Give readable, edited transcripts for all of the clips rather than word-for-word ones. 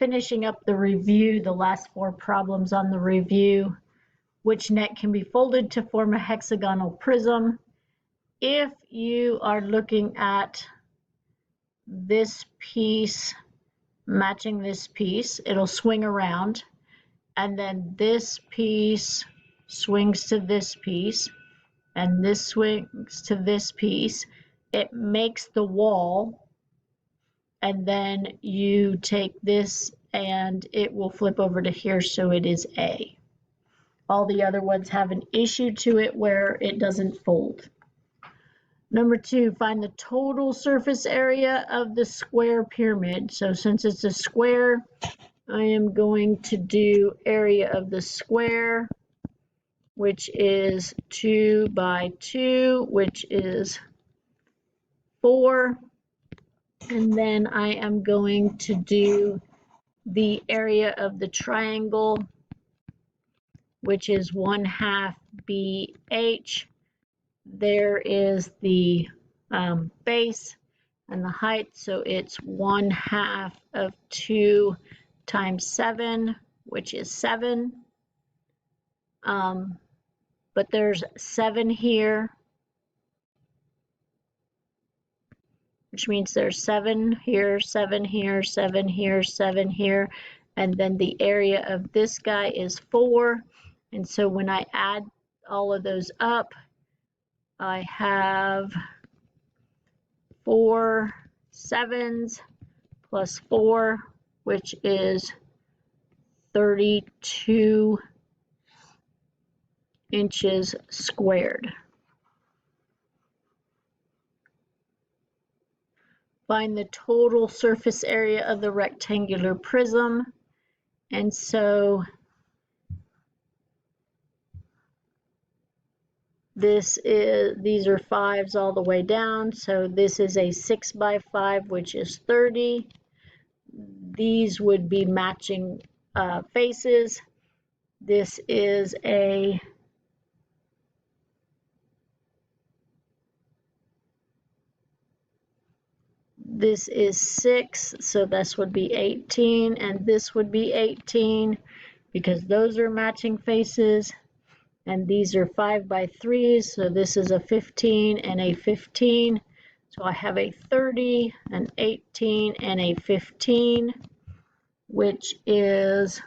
finishing up the review, the last 4 problems on the review. Which net can be folded to form a hexagonal prism? If you are looking at this piece matching this piece, it'll swing around, and then this piece swings to this piece, and this swings to this piece. It makes the wall, and then you take this and it will flip over to here, so it is A. All the other ones have an issue to it where it doesn't fold. Number 2, find the total surface area of the square pyramid. So since it's a square, I am going to do area of the square, which is 2 by 2, which is 4. And then I am going to do the area of the triangle, which is 1/2 BH. There is the base and the height, so it's 1/2 of 2 times 7, which is 7. But there's 7 here, which means there's 7 here, 7 here, 7 here, 7 here, and then the area of this guy is 4. And so when I add all of those up, I have 4 7s plus 4, which is 32 inches squared. Find the total surface area of the rectangular prism. And so these are 5s all the way down, so this is a 6 by 5, which is 30. These would be matching faces. This is a this is 6, so this would be 18, and this would be 18 because those are matching faces. And these are 5 by 3s, so this is a 15 and a 15. So I have a 30, an 18, and a 15, which is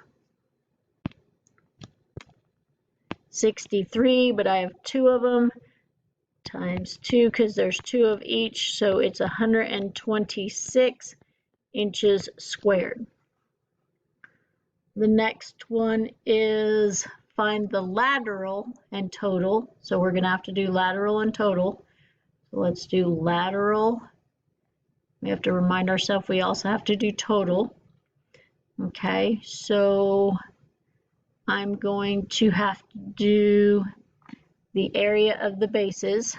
63, but I have 2 of them, times 2 because there's 2 of each, so it's 126 inches squared. The next one is find the lateral and total. So we're going to have to do lateral and total. So let's do lateral. We have to remind ourselves we also have to do total. Okay, so I'm going to have to do the area of the bases.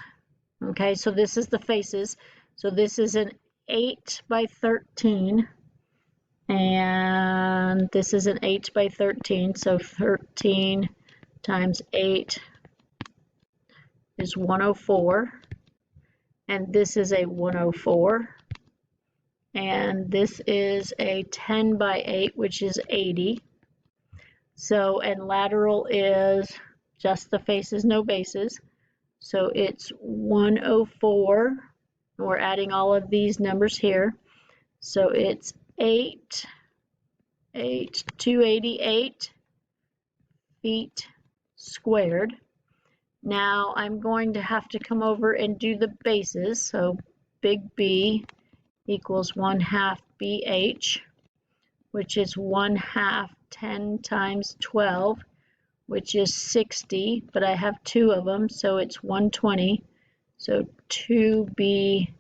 Okay, so this is the faces. So this is an 8 by 13. And this is an 8 by 13, so 13 times 8 is 104, and this is a 104, and this is a 10 by 8, which is 80. So, and lateral is just the faces, no bases, so it's 104. We're adding all of these numbers here, so it's 288 feet squared. Now I'm going to have to come over and do the bases. So big B equals 1/2 BH, which is 1/2 10 times 12, which is 60, but I have 2 of them, so it's 120. So 2B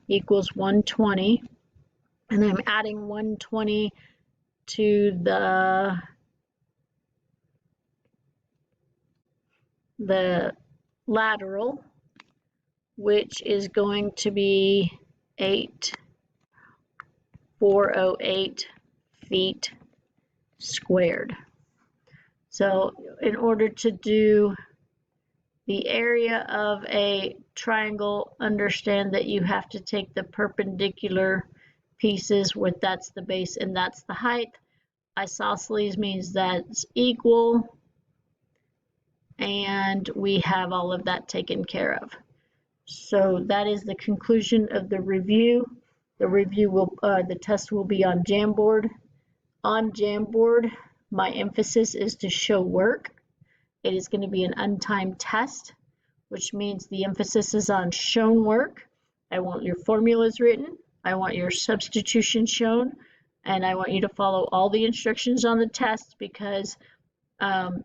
equals 120. And I'm adding 120 to the lateral, which is going to be 8,408 feet squared. So in order to do the area of a triangle, understand that you have to take the perpendicular pieces where that's the base and that's the height. Isosceles means that's equal, and we have all of that taken care of. So that is the conclusion of the review. The test will be on Jamboard. On Jamboard, my emphasis is to show work. It is going to be an untimed test, which means the emphasis is on shown work. I want your formulas written, I want your substitution shown, and I want you to follow all the instructions on the test because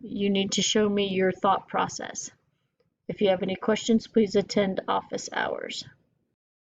you need to show me your thought process. If you have any questions, please attend office hours.